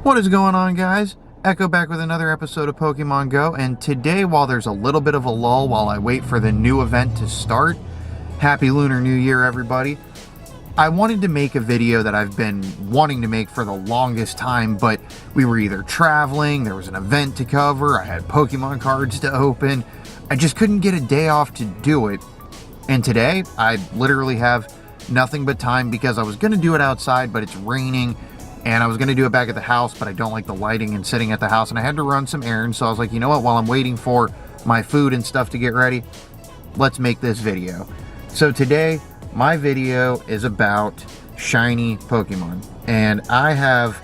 What is going on, guys? Echo back with another episode of Pokemon Go, and today, while there's a little bit of a lull while I wait for the new event to start, Happy Lunar New Year, everybody. I wanted to make a video that I've been wanting to make for the longest time, but we were either traveling, there was an event to cover, I had Pokemon cards to open, I just couldn't get a day off to do it. And today, I literally have nothing but time because I was going to do it outside, but it's raining. And I was going to do it back at the house, but I don't like the lighting and sitting at the house. And I had to run some errands. So I was like, you know what? While I'm waiting for my food and stuff to get ready, let's make this video. So today, my video is about shiny Pokemon. And I have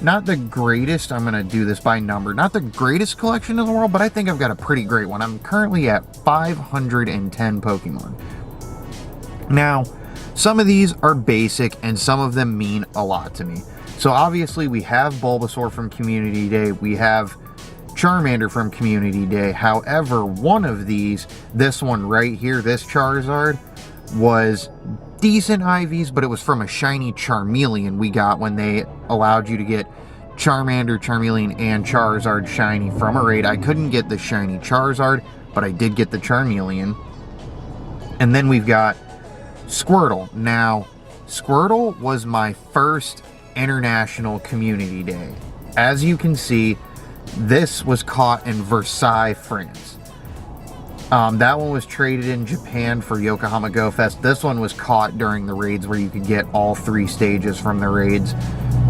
not the greatest, I'm going to do this by number, not the greatest collection in the world, but I think I've got a pretty great one. I'm currently at 510 Pokemon. Now, some of these are basic and some of them mean a lot to me. So obviously we have Bulbasaur from Community Day, we have Charmander from Community Day. However, one of these, this one right here, this Charizard, was decent IVs, but it was from a shiny Charmeleon we got when they allowed you to get Charmander, Charmeleon, and Charizard shiny from a raid. I couldn't get the shiny Charizard, but I did get the Charmeleon. And then we've got Squirtle. Now, Squirtle was my first International Community Day. As you can see, this was caught in Versailles, France. That one was traded in Japan for Yokohama Go Fest. This one was caught during the raids where you could get all 3 stages from the raids.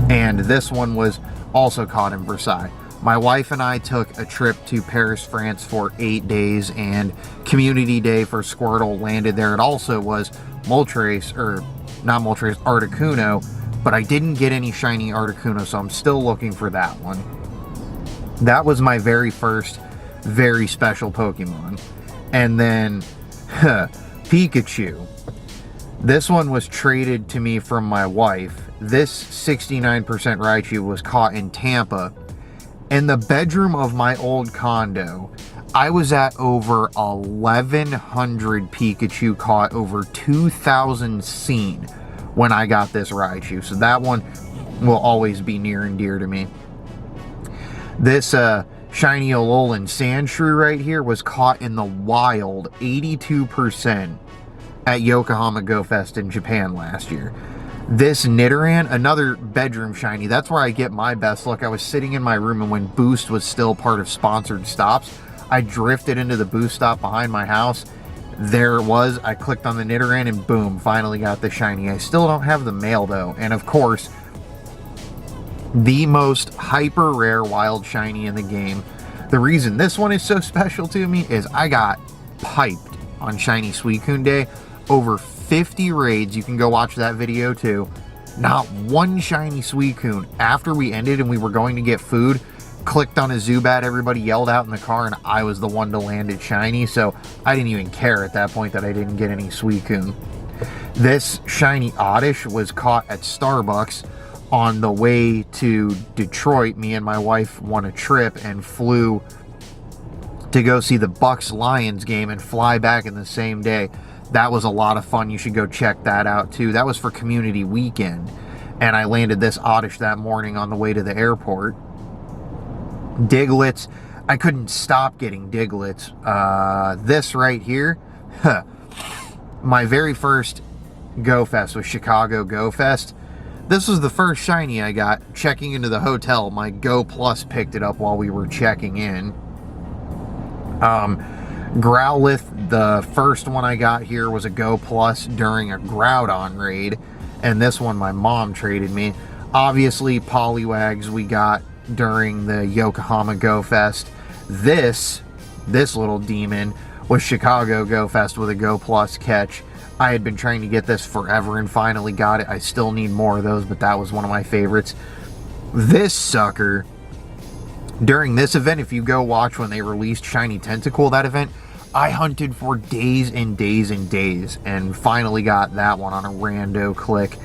And this one was also caught in Versailles. My wife and I took a trip to Paris, France for 8 days, and Community Day for Squirtle landed there. It also was Moltres, or not Moltres, Articuno, but I didn't get any shiny Articuno, so I'm still looking for that one. That was my very first very special Pokemon. And then Pikachu. This one was traded to me from my wife. This 69% Raichu was caught in Tampa. In the bedroom of my old condo, I was at over 1,100 Pikachu caught, over 2,000 seen when I got this Raichu. So that one will always be near and dear to me. This shiny Alolan Sandshrew right here was caught in the wild, 82% at Yokohama Go Fest in Japan last year. This Nidoran, another bedroom shiny. That's where I get my best luck. I was sitting in my room, and when Boost was still part of sponsored stops, I drifted into the Boost stop behind my house. There it was. I clicked on the Nidoran and boom, finally got the shiny. I still don't have the mail though. And of course, the most hyper rare wild shiny in the game. The reason this one is so special to me is I got piped on shiny Suicune Day. Over 50 raids. You can go watch that video too. Not one shiny Suicune. After we ended and we were going to get food, clicked on a Zubat, everybody yelled out in the car, and I was the one to land it shiny, so I didn't even care at that point that I didn't get any Suicune. This shiny Oddish was caught at Starbucks on the way to Detroit. Me and my wife won a trip and flew to go see the Bucks-Lions game and fly back in the same day. That was a lot of fun. You should go check that out too. That was for Community Weekend, and I landed this Oddish that morning on the way to the airport. Digletts, I couldn't stop getting Digletts. This right here, my very first Go Fest was Chicago Go Fest. This was the first shiny I got checking into the hotel. My Go Plus picked it up while we were checking in. Growlithe, the first one I got here was a Go Plus during a Groudon raid, and this one my mom traded me. Obviously, Poliwags we got during the Yokohama Go Fest. This little demon was Chicago Go Fest with a Go Plus catch. I had been trying to get this forever and finally got it. I still need more of those, but that was one of my favorites. This sucker, during this event, if you go watch when they released Shiny Tentacool, that event, I hunted for days and days and days and finally got that one on a rando click.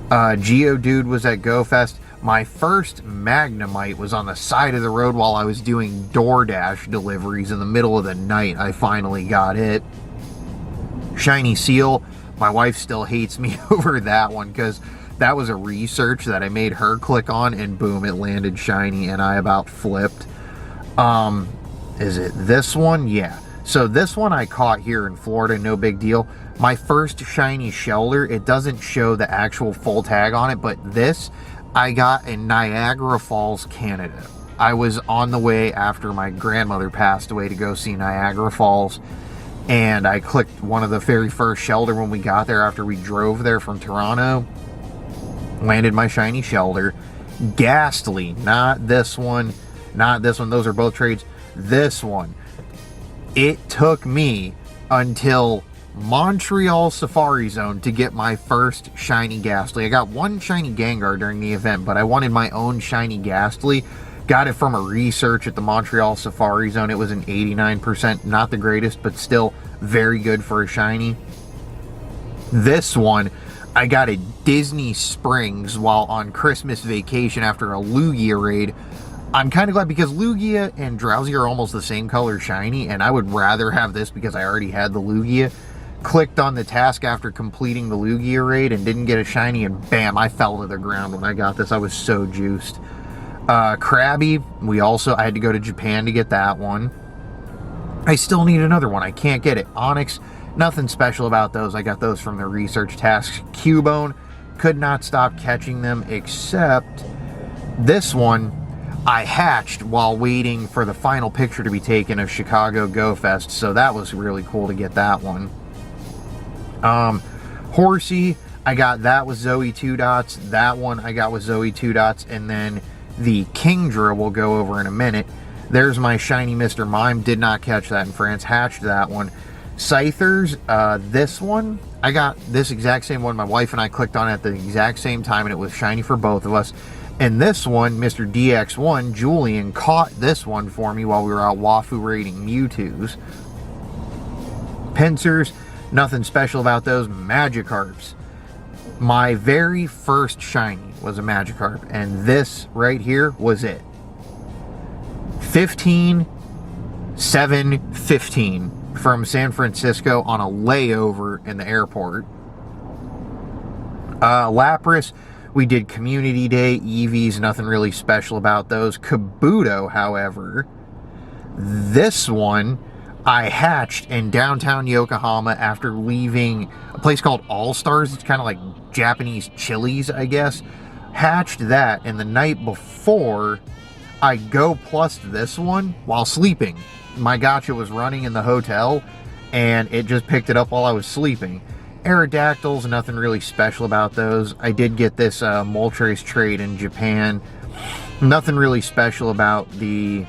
Geodude was at Go Fest. My first Magnemite was on the side of the road while I was doing DoorDash deliveries in the middle of the night. I finally got it. Shiny Seal, my wife still hates me over that one because That was a research that I made her click on, and boom, it landed shiny, and I about flipped. Is it this one? Yeah. So this one I caught here in Florida, no big deal. My first shiny Shelder, it doesn't show the actual full tag on it, but this I got in Niagara Falls, Canada. I was on the way after my grandmother passed away to go see Niagara Falls, and I clicked one of the very first Shelder when we got there after we drove there from Toronto. Landed my shiny Shelder. Ghastly, not this one, not this one. Those are both trades. This one. It took me until Montreal Safari Zone to get my first shiny Ghastly. I got one shiny Gengar during the event, but I wanted my own shiny Ghastly. Got it from a research at the Montreal Safari Zone. It was an 89%, not the greatest, but still very good for a shiny. This one, I got at Disney Springs while on Christmas vacation after a Lugia raid. I'm kind of glad because Lugia and Drowsy are almost the same color shiny, and I would rather have this because I already had the Lugia. Clicked on the task after completing the Lugia raid and didn't get a shiny, and bam, I fell to the ground when I got this. I was so juiced. Krabby, I had to go to Japan to get that one. I still need another one. I can't get it. Onyx, nothing special about those. I got those from the research tasks. Cubone, could not stop catching them, except this one I hatched while waiting for the final picture to be taken of Chicago Go Fest, so that was really cool to get that one. Horsey, I got that with Zoe 2 dots. That one I got with Zoe 2 dots, and then the Kingdra we'll go over in a minute. There's my shiny Mr. Mime. Did not catch that in France. Hatched that one. Scythers, this one, I got this exact same one. My wife and I clicked on it at the exact same time, and it was shiny for both of us. And this one, Mr. DX1, Julian caught this one for me while we were out Wafu raiding Mewtwo's. Pincers, nothing special about those. Magikarps. My very first shiny was a Magikarp, and this right here was it. 15/7/15 from San Francisco on a layover in the airport. Lapras, we did Community Day, Eevees, nothing really special about those. Kabuto, however, this one I hatched in downtown Yokohama after leaving a place called All Stars. It's kind of like Japanese Chili's, I guess. Hatched that, and the night before, I Go Plussed this one while sleeping. My gacha was running in the hotel, and it just picked it up while I was sleeping. Aerodactyls, nothing really special about those. I did get this Moltres trade in Japan. Nothing really special about the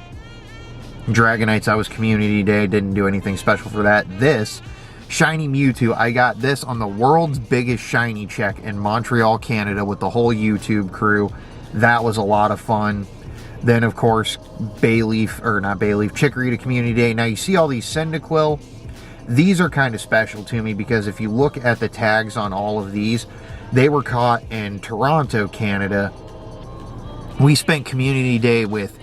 Dragonites. I was Community Day, didn't do anything special for that. This shiny Mewtwo, I got this on the world's biggest shiny check in Montreal, Canada with the whole YouTube crew. That was a lot of fun. Then, of course, Chikorita Community Day. Now, you see all these Cyndaquil. These are kind of special to me because if you look at the tags on all of these, they were caught in Toronto, Canada. We spent Community Day with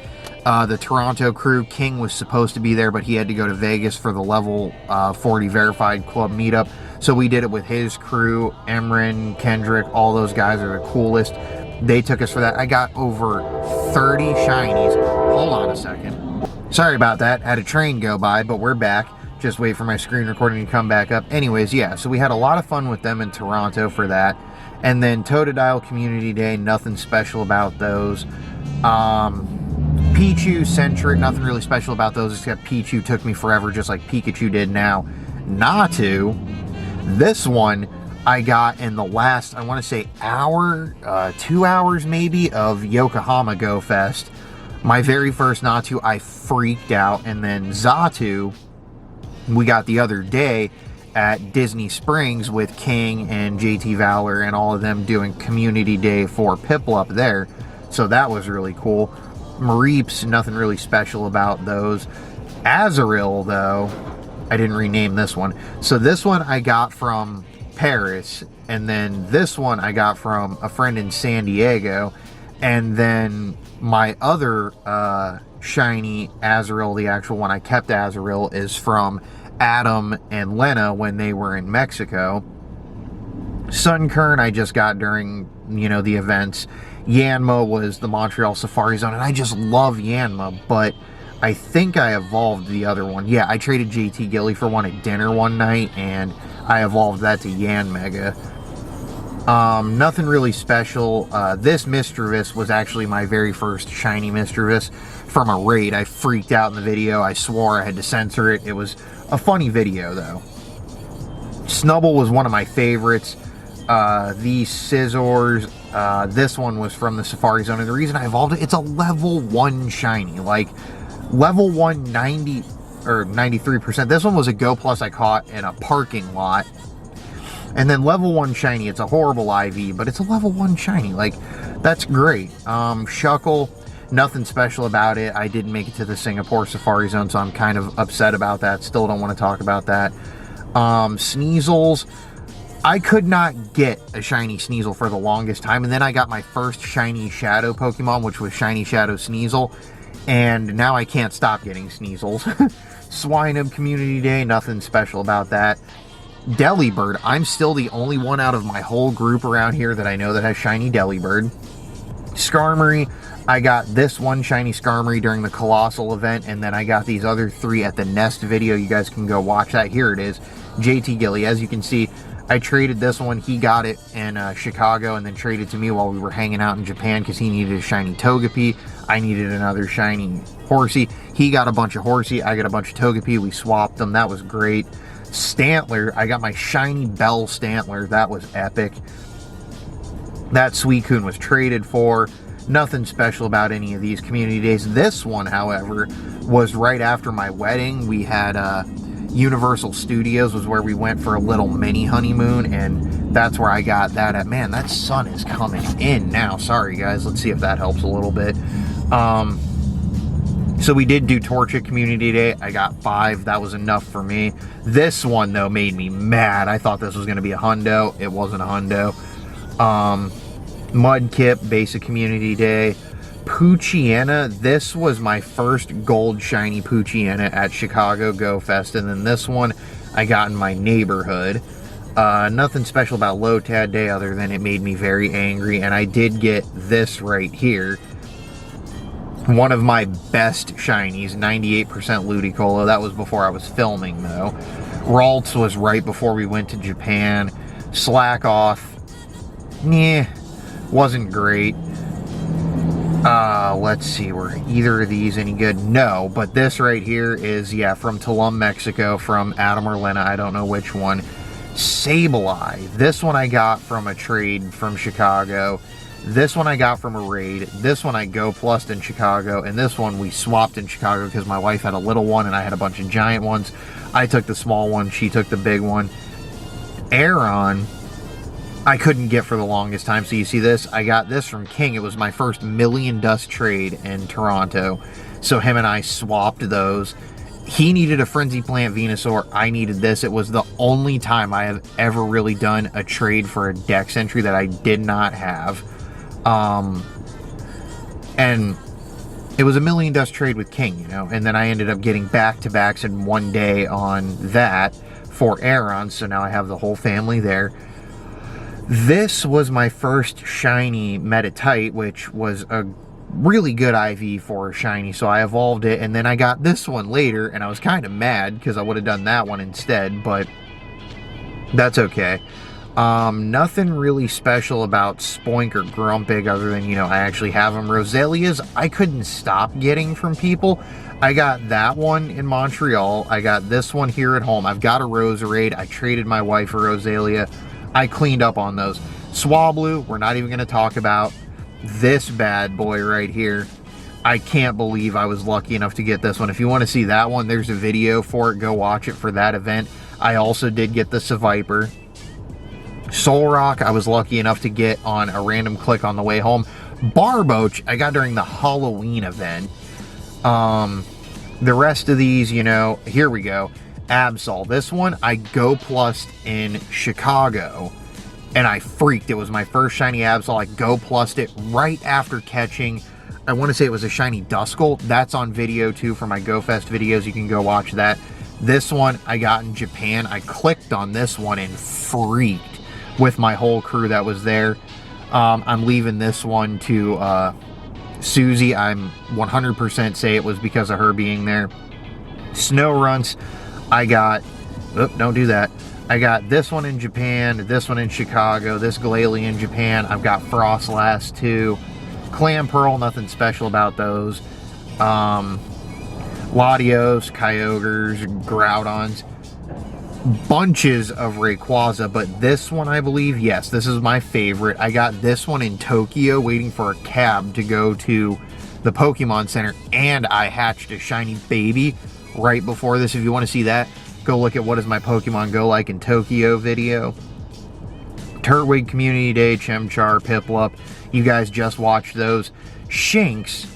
the Toronto crew. King was supposed to be there, but he had to go to Vegas for the level 40 verified club meetup. So we did it with his crew. Emran, Kendrick, all those guys are the coolest. They took us for that. I got over 30 shinies. Hold on a second. Sorry about that. Had a train go by, but we're back. Just wait for my screen recording to come back up. Anyways, yeah, so we had a lot of fun with them in Toronto for that. And then Totodile Community Day, nothing special about those. Pichu Centric, nothing really special about those except Pichu took me forever just like Pikachu did now. Natu, this one I got in the last, I want to say hour, 2 hours maybe of Yokohama Go Fest. My very first Natu, I freaked out. And then Xatu, we got the other day at Disney Springs with King and JT Valor and all of them doing Community Day for Piplup there. So that was really cool. Mareeps, nothing really special about those. Azurill, though, I didn't rename this one. So this one I got from Paris, and then this one I got from a friend in San Diego, and then my other shiny Azurill, the actual one I kept Azurill, is from Adam and Lena when they were in Mexico. Sunkern I just got during, you know, the events. Yanma was the Montreal Safari Zone, and I just love Yanma, but I think I evolved the other one. Yeah, I traded JT Gilly for one at dinner one night, and I evolved that to Yan Mega. Nothing really special. This Mischievous was actually my very first shiny Mischievous from a raid. I freaked out in the video. I swore I had to censor it. It was a funny video, though. Snubble was one of my favorites. These Scissors, this one was from the Safari Zone, and the reason I evolved it, it's a level 1 shiny. Like, level 1 90 or 93%. This one was a Go Plus I caught in a parking lot. And then level 1 shiny, it's a horrible IV, but it's a level 1 shiny. Like, that's great. Shuckle, nothing special about it. I didn't make it to the Singapore Safari Zone, so I'm kind of upset about that. Still don't want to talk about that. Sneasels, I could not get a shiny Sneasel for the longest time, and then I got my first shiny Shadow Pokemon, which was Shiny Shadow Sneasel, and now I can't stop getting Sneasels. Swinub Community Day, nothing special about that. Delibird, I'm still the only one out of my whole group around here that I know that has shiny Delibird. Skarmory, I got this one shiny Skarmory during the Colossal event, and then I got these other 3 at the Nest video. You guys can go watch that. Here it is. JT Gilly, as you can see, I traded this one. He got it in Chicago and then traded to me while we were hanging out in Japan because he needed a shiny Togepi. I needed another shiny Horsey. He got a bunch of Horsey. I got a bunch of Togepi. We swapped them. That was great. Stantler, I got my shiny Bell Stantler. That was epic. That Suicune was traded for. Nothing special about any of these community days. This one, however, was right after my wedding. We had Universal Studios was where we went for a little mini honeymoon, and that's where I got that at. Man, that sun is coming in now. Sorry, guys. Let's see if that helps a little bit. So we did do Torchic Community Day. I got 5. That was enough for me. This one, though, made me mad. I thought this was going to be a hundo. It wasn't a hundo. Mudkip, Basic Community Day. Poochyena. This was my first gold shiny Poochyena at Chicago Go Fest. And then this one I got in my neighborhood. Nothing special about Lotad Day other than it made me very angry. And I did get this right here. One of my best shinies, 98% Ludicolo. That was before I was filming, though. Ralts was right before we went to Japan. Slack Off, nah, wasn't great. Let's see, were either of these any good? No, but this right here is, yeah, from Tulum, Mexico, from Adam or Lena, I don't know which one. Sableye, this one I got from a trade from Chicago. This one I got from a raid. This one I Go Plussed in Chicago. And this one we swapped in Chicago because my wife had a little one and I had a bunch of giant ones. I took the small one. She took the big one. Aeron, I couldn't get for the longest time. So you see this? I got this from King. It was my first Million Dust trade in Toronto. So him and I swapped those. He needed a Frenzy Plant Venusaur. I needed this. It was the only time I have ever really done a trade for a Dex entry that I did not have. And it was a Million Dust trade with King, you know, and then I ended up getting back-to-backs in one day on that for Aeron, so now I have the whole family there. This was my first shiny Metatite, which was a really good IV for a shiny, so I evolved it, and then I got this one later, and I was kind of mad because I would have done that one instead, but that's okay. Nothing really special about Spoink or Grumpig other than, you know, I actually have them. Roselias, I couldn't stop getting from people. I got that one in Montreal. I got this one here at home. I've got a Roserade. I traded my wife a Roselia. I cleaned up on those. Swablu, we're not even going to talk about. This bad boy right here. I can't believe I was lucky enough to get this one. If you want to see that one, there's a video for it. Go watch it for that event. I also did get the Seviper. Solrock, I was lucky enough to get on a random click on the way home. Barboach, I got during the Halloween event. The rest of these, you know, here we go. Absol. This one, I Go Plussed in Chicago, and I freaked. It was my first shiny Absol. I Go Plussed it right after catching, I want to say it was a shiny Duskull. That's on video, too, for my Go Fest videos. You can go watch that. This one I got in Japan. I clicked on this one and freaked. with my whole crew that was there. I'm leaving this one to Susie. I'm 100% say it was because of her being there. Snow runts, I got, don't do that. I got this one in Japan, this one in Chicago, this Glalie in Japan. I've got Frost last two. Clam Pearl, nothing special about those. Latios, Kyogres, Groudons. Bunches of Rayquaza, but this one, I believe, yes, this is my favorite. I got this one in Tokyo waiting for a cab to go to the Pokemon Center, and I hatched a shiny baby right before this. If you want to see that, go look at What Does My Pokemon Go Like in Tokyo video. Turtwig Community Day, Chimchar, Piplup. You guys just watched those. Shinx.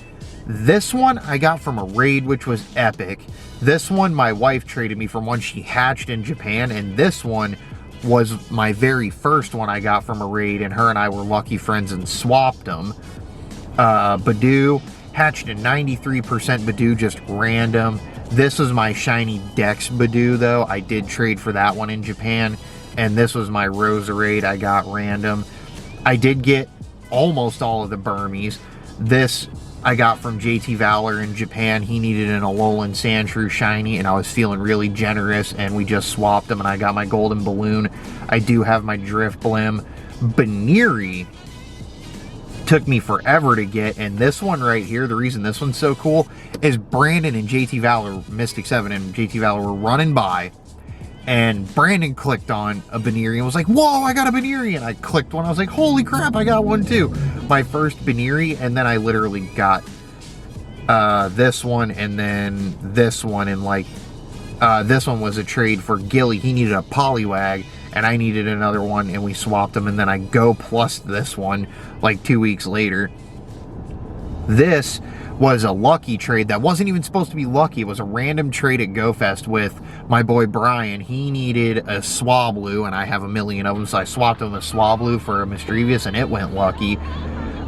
This one I got from a raid, which was epic. This one my wife traded me from one she hatched in Japan, and this one was my very first one I got from a raid, and her and I were lucky friends and swapped them. Badoo. Hatched a 93% Badoo, just random. This was my shiny Dex Badoo, though. I did trade for that one in Japan. And this was my Roserade I got random. I did get almost all of the Burmies. This I got from JT Valor in Japan. He needed an Alolan Sandshrew shiny, and I was feeling really generous, and we just swapped them, and I got my Golden Balloon. I do have my Drifblim. Baneri took me forever to get, and this one right here, the reason this one's so cool is Brandon and JT Valor, Mystic 7 and JT Valor were running by, and Brandon clicked on a Baneri and was like, whoa, I got a Baneri, and I clicked one. I was like, holy crap, I got one too. My first Baneri, and then I literally got this one, and then this one, and like this one was a trade for Gilly. He needed a Poliwag, and I needed another one, and we swapped them, and then I go plus this one like 2 weeks later. This was a lucky trade that wasn't even supposed to be lucky. It was a random trade at GoFest with my boy Brian. He needed a Swablu, and I have a million of them, so I swapped him a Swablu for a Mischievous, and it went lucky.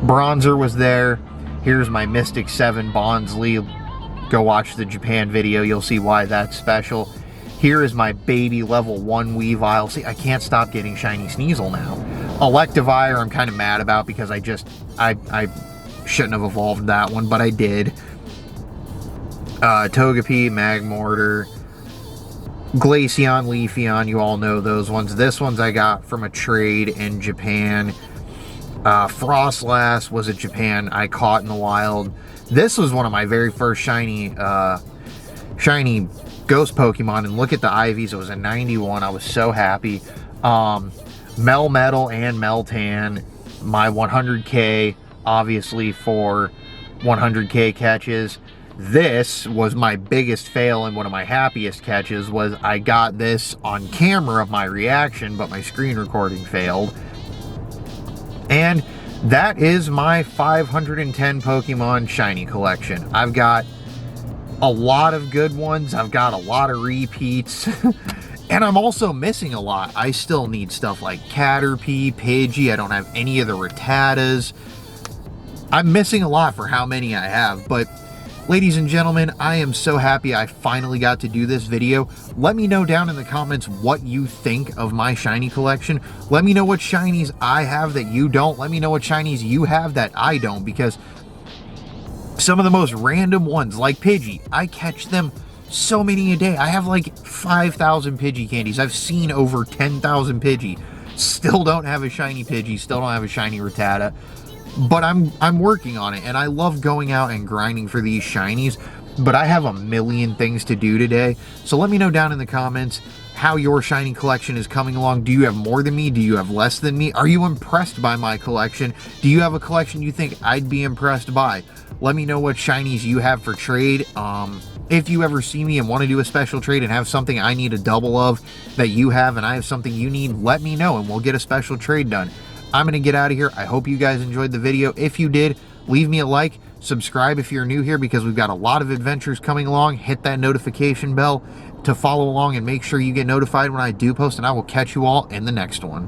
Bronzer was there. Here's my Mystic 7 Bonsly. Go watch the Japan video. You'll see why that's special. Here is my baby level 1 Weavile. See, I can't stop getting shiny Sneasel now. Electivire, I'm kind of mad about because I shouldn't have evolved that one, but I did. Togepi, Magmortar, Glaceon, Leafeon, you all know those ones. This one's I got from a trade in Japan. Frostlass was a Japan I caught in the wild. This was one of my very first shiny ghost Pokemon, and look at the Ivies. It was a 91. I was so happy. Melmetal and Meltan, my 100k, obviously for 100k catches. This was my biggest fail, and one of my happiest catches was I got this on camera of my reaction, but my screen recording failed. And that is my 510 Pokemon shiny collection. I've got a lot of good ones. I've got a lot of repeats. And I'm also missing a lot. I still need stuff like Caterpie, Pidgey. I don't have any of the Rattatas. I'm missing a lot for how many I have. But ladies and gentlemen, I am so happy I finally got to do this video. Let me know down in the comments what you think of my shiny collection. Let me know what shinies I have that you don't. Let me know what shinies you have that I don't, because some of the most random ones, like Pidgey, I catch them so many a day. I have like 5,000 Pidgey candies. I've seen over 10,000 Pidgey. Still don't have a shiny Pidgey. Still don't have a shiny Rattata. But I'm working on it, and I love going out and grinding for these shinies. But I have a million things to do today. So let me know down in the comments how your shiny collection is coming along. Do you have more than me? Do you have less than me? Are you impressed by my collection? Do you have a collection you think I'd be impressed by? Let me know what shinies you have for trade. If you ever see me and want to do a special trade and have something I need a double of that you have and I have something you need, let me know and we'll get a special trade done. I'm going to get out of here. I hope you guys enjoyed the video. If you did, leave me a like. Subscribe if you're new here, because we've got a lot of adventures coming along. Hit that notification bell to follow along and make sure you get notified when I do post, and I will catch you all in the next one.